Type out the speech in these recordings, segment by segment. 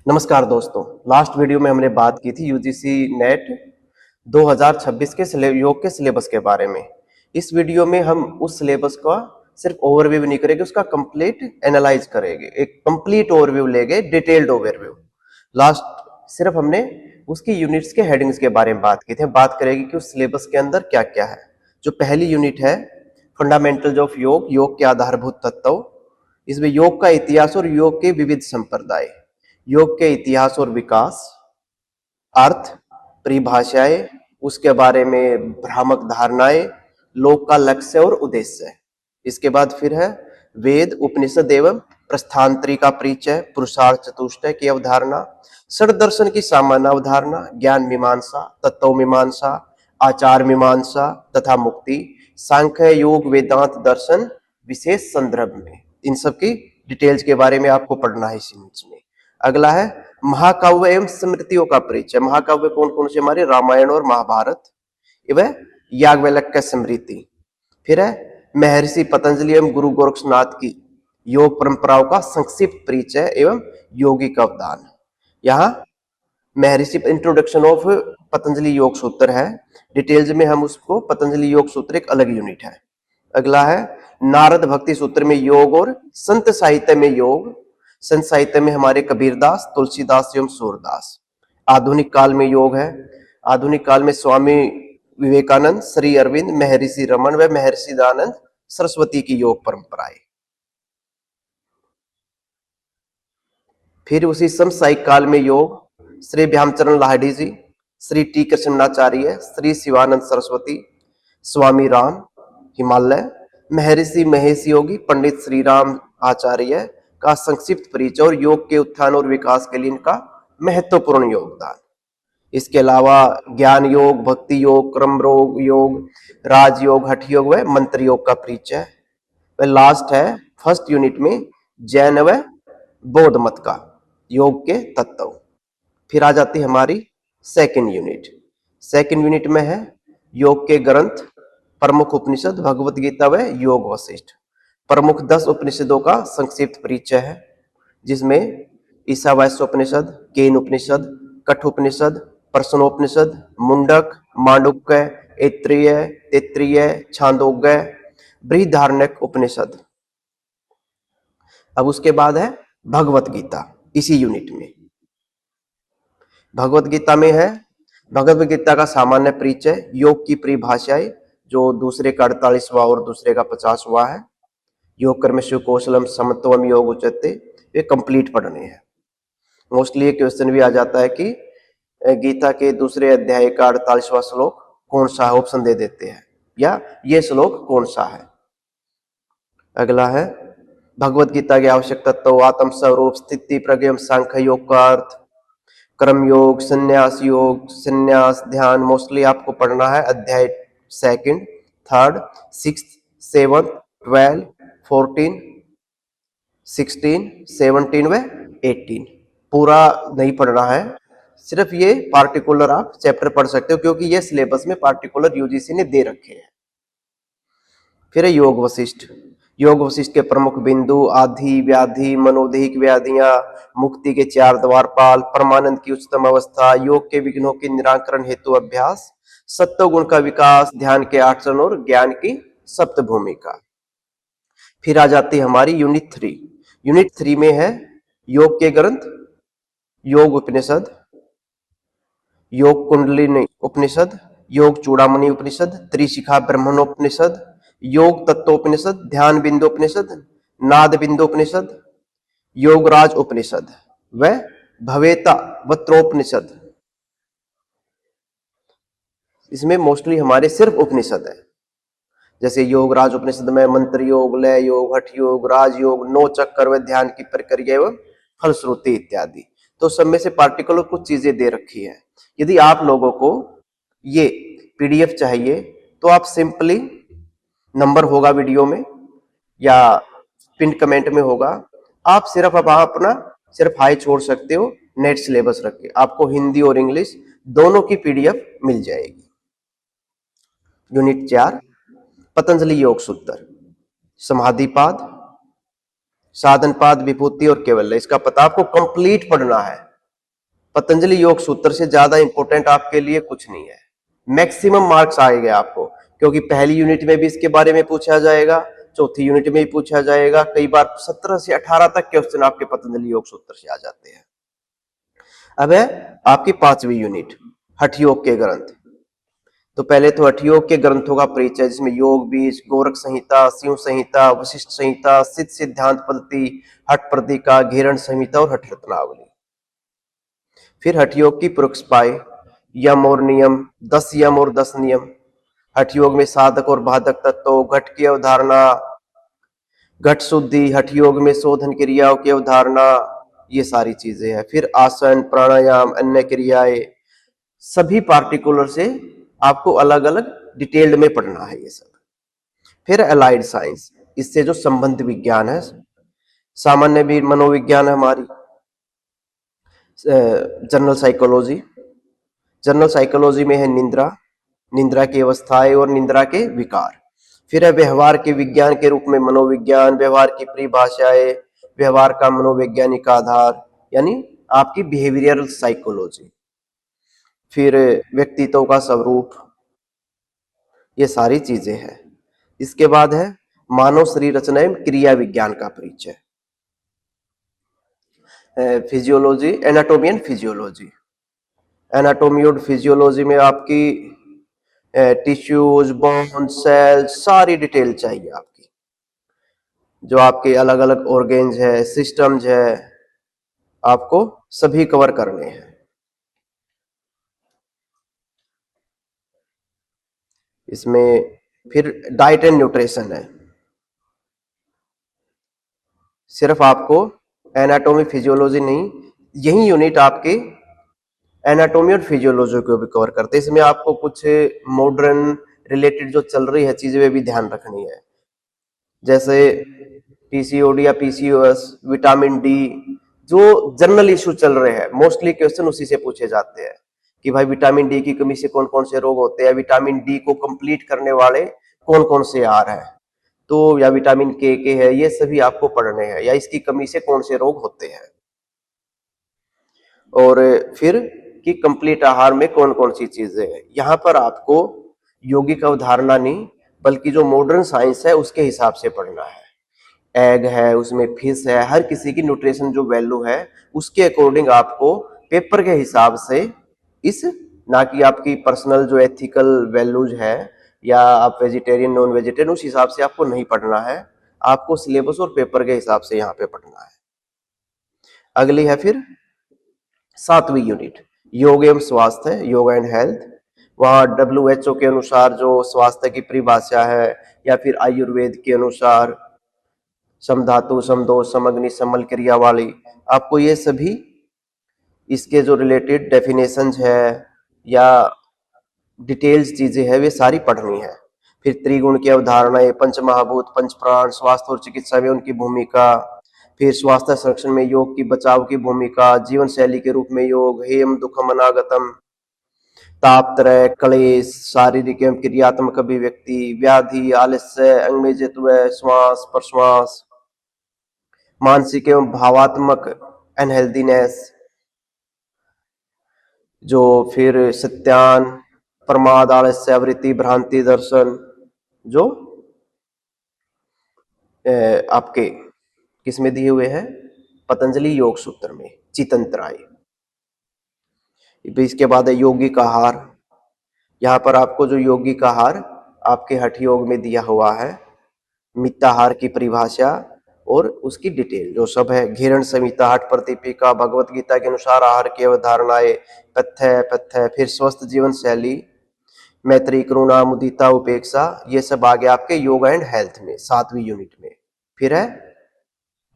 नमस्कार दोस्तों। Last video में हमने बात की थी यूजीसी नेट 2026 के योग के सिलेबस के बारे में। इस वीडियो में हम उस सिलेबस का सिर्फ ओवरव्यू नहीं करेंगे, उसका कंप्लीट एनालाइज करेंगे, एक कंप्लीट ओवरव्यू लेंगे, डिटेल्ड ओवरव्यू। लास्ट सिर्फ हमने उसकी यूनिट्स के हेडिंग्स के बारे में बात की थी। बात करेंगे कि उस सिलेबस के अंदर क्या क्या है। जो पहली यूनिट है फंडामेंटल्स ऑफ योग, योग के आधारभूत तत्व। इसमें योग का इतिहास और योग के विविध संप्रदाय, योग के इतिहास और विकास, अर्थ, परिभाषाएं, उसके बारे में भ्रामक धारणाएं, लोक का लक्ष्य और उद्देश्य। इसके बाद फिर है वेद, उपनिषद एवं प्रस्थांतरी का परिचय, पुरुषार्थ चतुष्टय की अवधारणा, षड दर्शन की सामान्य अवधारणा, ज्ञान मीमांसा, तत्व मीमांसा, आचार मीमांसा तथा मुक्ति, सांख्य योग वेदांत दर्शन विशेष संदर्भ में। इन सब की डिटेल्स के बारे में आपको पढ़ना है इस यूनिट में। अगला है महाकाव्य एवं स्मृतियों का परिचय। महाकाव्य कौन कौन से हमारे? रामायण और महाभारत एवं याज्ञवल्क्य स्मृति। फिर है महर्षि पतंजलि एवं गुरु गोरक्षनाथ की योग परंपराओं का संक्षिप्त परिचय एवं यौगिक अवदान। यहाँ महर्षि इंट्रोडक्शन ऑफ पतंजलि योग सूत्र है, डिटेल्स में हम उसको पतंजलि योग सूत्र एक अलग यूनिट है। अगला है नारद भक्ति सूत्र में योग और संत साहित्य में योग। संत साहित्य में हमारे कबीरदास, तुलसीदास एवं सूरदास। आधुनिक काल में योग है। आधुनिक काल में स्वामी विवेकानंद, श्री अरविंद, महर्षि रमन व महर्षि दयानंद सरस्वती की योग परंपराएं। फिर उसी समसामयिक काल में योग श्री व्यामचरण लाहिड़ी जी, श्री टी कृष्णाचार्य, श्री शिवानंद सरस्वती, स्वामी राम हिमालय, महर्षि महेश योगी, पंडित श्री राम आचार्य का संक्षिप्त परिचय और योग के उत्थान और विकास के लिए इनका महत्वपूर्ण योगदान। इसके अलावा ज्ञान योग, भक्ति योग, क्रम योग, राजयोग, हठ योग व मंत्र योग का परिचय। व लास्ट है फर्स्ट यूनिट में जैन व बौद्ध मत का योग के तत्व। फिर आ जाती है हमारी सेकंड यूनिट। सेकंड यूनिट में है योग के ग्रंथ, प्रमुख उपनिषद, भगवत गीता व योग वशिष्ठ। प्रमुख 10 उपनिषदों का संक्षिप्त परिचय है, जिसमें ईशावास्योपनिषद, केन उपनिषद, कठोपनिषद, प्रश्नोपनिषद, मुंडक, मांडुक्य, ऐत्रेय, तैत्तिरीय, छांदोग्य, बृहदारण्यक उपनिषद। अब उसके बाद है भगवत गीता। इसी यूनिट में भगवत गीता में है भगवत गीता का सामान्य परिचय, योग की परिभाषाएं, जो दूसरे का 48वां और दूसरे का 50वां है। योग कर्मसु कौशलम समत्वम योग उच्यते, ये कंप्लीट पढ़ने हैं। मोस्टली ये क्वेश्चन भी आ जाता है कि गीता के दूसरे अध्याय का 48वां श्लोक कौन सा है, ऑप्शन दे देते हैं, या ये श्लोक कौन सा है। अगला है भगवत गीता के आवश्यक तत्व, आत्म स्वरूप, स्थिति, प्रज्ञा, सांख्य योग का अर्थ, कर्म योग, संन्यास योग, संन्यास, ध्यान। मोस्टली आपको पढ़ना है अध्याय 2nd, 3rd, 6th, 7th, 12, 14, 16, 17 व 18। पूरा नहीं पढ़ना है, सिर्फ ये पार्टिकुलर आप चैप्टर पढ़ सकते हो, क्योंकि ये सिलेबस में पार्टिकुलर यूजीसी ने दे रखे हैं। फिर है योग वशिष्ठ। योग वशिष्ठ के प्रमुख बिंदु, आधि व्याधि, मनोदैहिक व्याधियां, मुक्ति के 4 द्वारपाल, परमानंद की उच्चतम अवस्था, योग के विघ्नों के निराकरण हेतु अभ्यास, सत्व गुण का विकास, ध्यान के आचरण और ज्ञान की सप्त भूमिका। फिर आ जाती है हमारी यूनिट 3। यूनिट 3 में है योग के ग्रंथ, योग उपनिषद, योग कुंडलिनी उपनिषद, योग चूड़ामणि उपनिषद, त्रिशिखा ब्रह्मणोपनिषद, योग तत्वोपनिषद, ध्यान बिंदु उपनिषद, नाद बिंदु उपनिषद, योगराज उपनिषद व भवेता वत्रोपनिषद। इसमें मोस्टली हमारे सिर्फ उपनिषद है, जैसे योगराज उपनिषद में मंत्र योग, लय योग, हठ योग, राजयोग, 9 चक्कर व ध्यान की प्रक्रिया एवं फलश्रुति इत्यादि। तो सब में से पार्टिकुलर कुछ चीजें दे रखी है। यदि आप लोगों को ये पीडीएफ चाहिए तो आप सिंपली, नंबर होगा वीडियो में या पिन कमेंट में होगा, आप सिर्फ अब अपना सिर्फ हाई छोड़ सकते हो, नेट सिलेबस रख के आपको हिंदी और इंग्लिश दोनों की पीडीएफ मिल जाएगी। यूनिट 4 पतंजलि योग सूत्र, समाधिपाद, साधनपाद, विभूति और केवल्य। इसका पता आपको कंप्लीट पढ़ना है, पतंजलि योग सूत्र से ज्यादा इंपॉर्टेंट आपके लिए कुछ नहीं है। मैक्सिमम मार्क्स आएंगे आपको, क्योंकि पहली यूनिट में भी इसके बारे में पूछा जाएगा, चौथी यूनिट में भी पूछा जाएगा, कई बार 17 से 18 तक क्वेश्चन आपके पतंजलि योग सूत्र से आ जाते हैं। अब है आपकी 5वीं यूनिट, हठ योग के ग्रंथ। तो पहले तो हठ योग के ग्रंथों का परिचय, जिसमें योग बीज, गोरख संहिता, शिव संहिता, वशिष्ठ संहिता, सिद्ध सिद्धांत पद्धति, हठ प्रदिका, घेरण संहिता और हठ रत्नावली। फिर हठ योग की पुरुषपाई, यम और नियम, 10 यम और 10 नियम। हठ योग में साधक और बाधक तत्व, घट की अवधारणा, घट शुद्धि, हठ योग में शोधन क्रियाओं की अवधारणा, ये सारी चीजें हैं। फिर आसन, प्राणायाम, अन्य क्रियाएं, सभी पार्टिकुलर से आपको अलग अलग डिटेल्ड में पढ़ना है ये सब। फिर अलाइड साइंस, इससे जो संबंध विज्ञान है, सामान्य भी मनोविज्ञान है हमारी, जनरल साइकोलॉजी। जनरल साइकोलॉजी में है निंद्रा, निंद्रा की अवस्थाएं और निंद्रा के विकार। फिर है व्यवहार के विज्ञान के रूप में मनोविज्ञान, व्यवहार की परिभाषाएं, व्यवहार का मनोवैज्ञानिक आधार, यानी आपकी बिहेवियरल साइकोलॉजी। फिर व्यक्तित्व का स्वरूप, ये सारी चीजें हैं। इसके बाद है मानव शरीर रचना एवं क्रिया विज्ञान का परिचय, physiology, anatomy and physiology. Anatomy और फिजियोलॉजी में आपकी टिश्यूज, बोन, सेल, सारी डिटेल चाहिए आपकी, जो आपके अलग अलग ऑर्गेन्स है, सिस्टम्स है, आपको सभी कवर करने हैं। इसमें फिर डाइट एंड न्यूट्रिशन है। सिर्फ आपको एनाटॉमी फिजियोलॉजी नहीं, यही यूनिट आपके एनाटॉमी और फिजियोलॉजी को भी कवर करते हैं। इसमें आपको कुछ मॉडर्न रिलेटेड जो चल रही है चीजें वे भी ध्यान रखनी है, जैसे पीसीओडी या पीसीओएस, विटामिन डी, जो जनरल इशू चल रहे हैं, मोस्टली क्वेश्चन उसी से पूछे जाते हैं कि भाई विटामिन डी की कमी से कौन कौन से रोग होते हैं, विटामिन डी को कंप्लीट करने वाले कौन कौन से आहार हैं, तो या विटामिन के है, ये सभी आपको पढ़ने हैं, या इसकी कमी से कौन से रोग होते हैं। और फिर कि कंप्लीट आहार में कौन कौन सी चीजें हैं। यहाँ पर आपको यौगिक अवधारणा नहीं, बल्कि जो मॉडर्न साइंस है उसके हिसाब से पढ़ना है। एग है, उसमें फिश है, हर किसी की न्यूट्रिशन जो वैल्यू है उसके अकॉर्डिंग आपको पेपर के हिसाब से, इस ना कि आपकी पर्सनल जो एथिकल वैल्यूज है या आप वेजिटेरियन नॉन वेजिटेरियन, उस हिसाब से आपको नहीं पढ़ना है, आपको सिलेबस और पेपर के हिसाब से यहाँ पे पढ़ना है। अगली है फिर 7वीं यूनिट, योग एवं स्वास्थ्य, योग एंड हेल्थ। वहाँ WHO के अनुसार जो स्वास्थ्य की परिभाषा है, या फिर आयुर्वेद के अनुसार समधातु, समदोष, समअग्नि, समल क्रिया वाली, आपको ये सभी इसके जो रिलेटेड डेफिनेशंस है या डिटेल्स चीजें हैं वे सारी पढ़नी है। फिर त्रिगुण की अवधारणाएं, पंच महाभूत, पंच प्राण, स्वास्थ्य और चिकित्सा में उनकी भूमिका, फिर स्वास्थ्य संरक्षण में योग की बचाव की भूमिका, जीवन शैली के रूप में योग, हेम दुखम अनागतम, तापत्रय, क्लेश, शारीरिक एवं क्रियात्मक अभिव्यक्ति, व्याधि, आलस्य, अंगमेजित्व, श्वास प्रश्वास, मानसिक एवं भावात्मक अनहेल्दीनेस, जो फिर सत्यान, प्रमाद, आलस्य, आवृत्ति, भ्रांति, दर्शन, जो आपके किसमें दिए हुए हैं, पतंजलि योग सूत्र में, चितंतराय। इसके बाद है यौगिक आहार। यहाँ पर आपको जो यौगिक आहार आपके हठ योग में दिया हुआ है, मिताहार की परिभाषा और उसकी डिटेल जो सब है, घेरण संहिता, हठ प्रदीपिका, भगवत गीता के अनुसार आहार की अवधारणाएं, पथ्य पथ्य, फिर स्वस्थ जीवन शैली, मैत्री, करुणा, मुदिता, उपेक्षा, ये सब आ गया आपके योग एंड हेल्थ में 7वीं यूनिट में। फिर है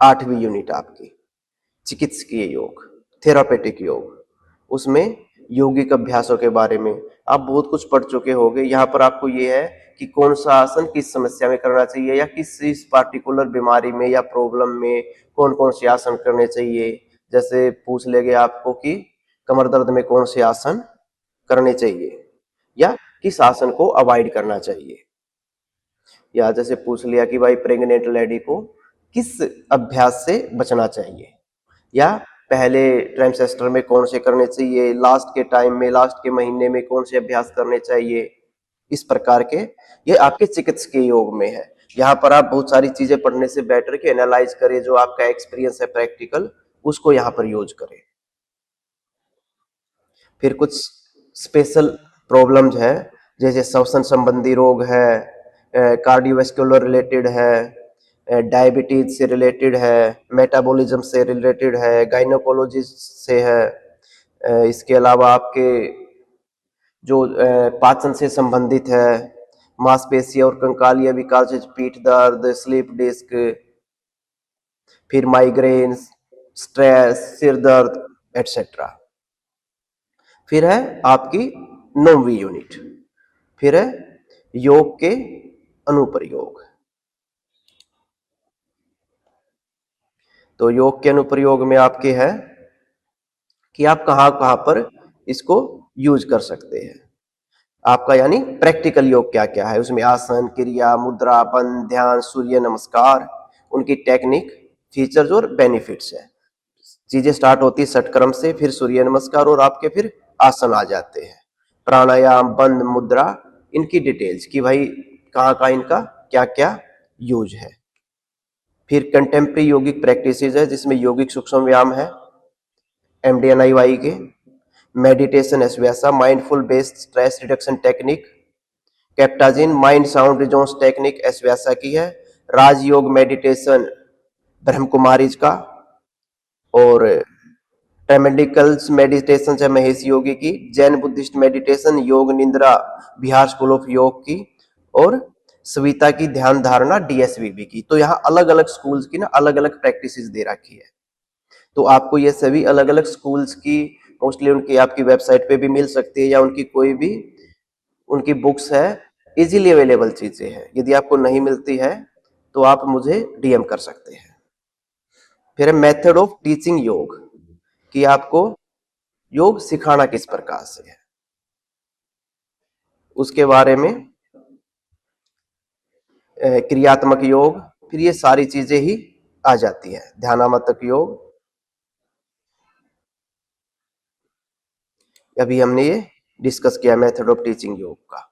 8वीं यूनिट आपकी चिकित्सकीय योग, थेरापेटिक योग। उसमें यौगिक अभ्यासों के बारे में आप बहुत कुछ पढ़ चुके होंगे। यहाँ पर आपको ये है कि कौन सा आसन किस समस्या में करना चाहिए, या किस पार्टिकुलर बीमारी में या प्रॉब्लम में कौन कौन से आसन करने चाहिए। जैसे पूछ लेंगे आपको कि कमर दर्द में कौन से आसन करने चाहिए, या किस आसन को अवॉइड करना चाहिए, या जैसे पूछ लिया कि भाई प्रेग्नेंट लेडी को किस अभ्यास से बचना चाहिए, या पहले ट्राइमेस्टर में कौन से करने चाहिए, लास्ट के टाइम में, लास्ट के महीने में कौन से अभ्यास करने चाहिए, इस प्रकार के ये आपके चिकित्सकीय योग में है। यहाँ पर आप बहुत सारी चीजें पढ़ने से बेटर कि एनालाइज करें, जो आपका एक्सपीरियंस है प्रैक्टिकल उसको यहाँ पर यूज करें। फिर कुछ स्पेशल प्रॉब्लम्स है, जैसे श्वसन संबंधी रोग है, कार्डियोवास्कुलर रिलेटेड है, डायबिटीज से रिलेटेड है, मेटाबॉलिज्म से रिलेटेड है, गाइनोकोलॉजी से है, इसके अलावा आपके जो पाचन से संबंधित है, मांसपेशी और कंकालीय विकार जैसे पीठ दर्द, स्लीप डिस्क, फिर माइग्रेन, स्ट्रेस, सिर दर्द एटसेट्रा। फिर है आपकी 9वीं यूनिट, फिर है योग के अनुप्रयोग। तो योग के अनुप्रयोग में आपके है कि आप कहां कहां पर इसको यूज कर सकते हैं, आपका यानी प्रैक्टिकल योग क्या क्या है उसमें, आसन, क्रिया, मुद्रा, बंध, ध्यान, सूर्य नमस्कार, उनकी टेक्निक, फीचर्स और बेनिफिट्स है। चीजें स्टार्ट होती है षटक्रम से, फिर सूर्य नमस्कार और आपके फिर आसन आ जाते हैं, प्राणायाम, बंद, मुद्रा, इनकी डिटेल्स कि भाई कहाँ कहाँ इनका क्या क्या यूज है। फिर कंटेम्प्रेरी योगिक प्रैक्टिसेस है, जिसमें योगिक सूक्ष्म व्यायाम है MDNIY के, मेडिटेशन एस्वेसा, mindful based stress reduction technique, कैप्टाजिन माइंड साउंड रिजोन्स टेक्निक एस्वेसा की है, राजयोग मेडिटेशन ब्रह्म कुमारीज का, और ट्रेमेडिकल्स मेडिटेशन है महेश योगी की, जैन बुद्धिस्ट मेडिटेशन योग निंद्रा बिहार स्कूल ऑफ योग की, और सविता की ध्यान धारणा DSVB की। तो यहाँ अलग अलग स्कूल्स की ना अलग अलग प्रैक्टिसेस दे रखी है, तो आपको ये सभी अलग अलग स्कूल्स की मोस्टली उनकी आपकी वेबसाइट पे भी मिल सकती है, या उनकी कोई भी उनकी बुक्स है, इजीली अवेलेबल चीजें हैं। यदि आपको नहीं मिलती है तो आप मुझे DM कर सकते हैं। फिर है मेथड ऑफ टीचिंग योग, कि आपको योग सिखाना किस प्रकार से है उसके बारे में, क्रियात्मक योग, फिर ये सारी चीजें ही आ जाती है, ध्यानात्मक योग, अभी हमने ये डिस्कस किया मेथड ऑफ टीचिंग योग का।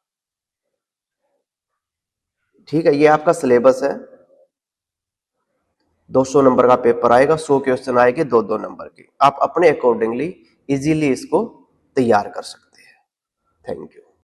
ठीक है, ये आपका सिलेबस है, 200 नंबर का पेपर आएगा, 100 क्वेश्चन आएंगे 2-2 नंबर के, आप अपने अकॉर्डिंगली इजीली इसको तैयार कर सकते हैं। Thank you.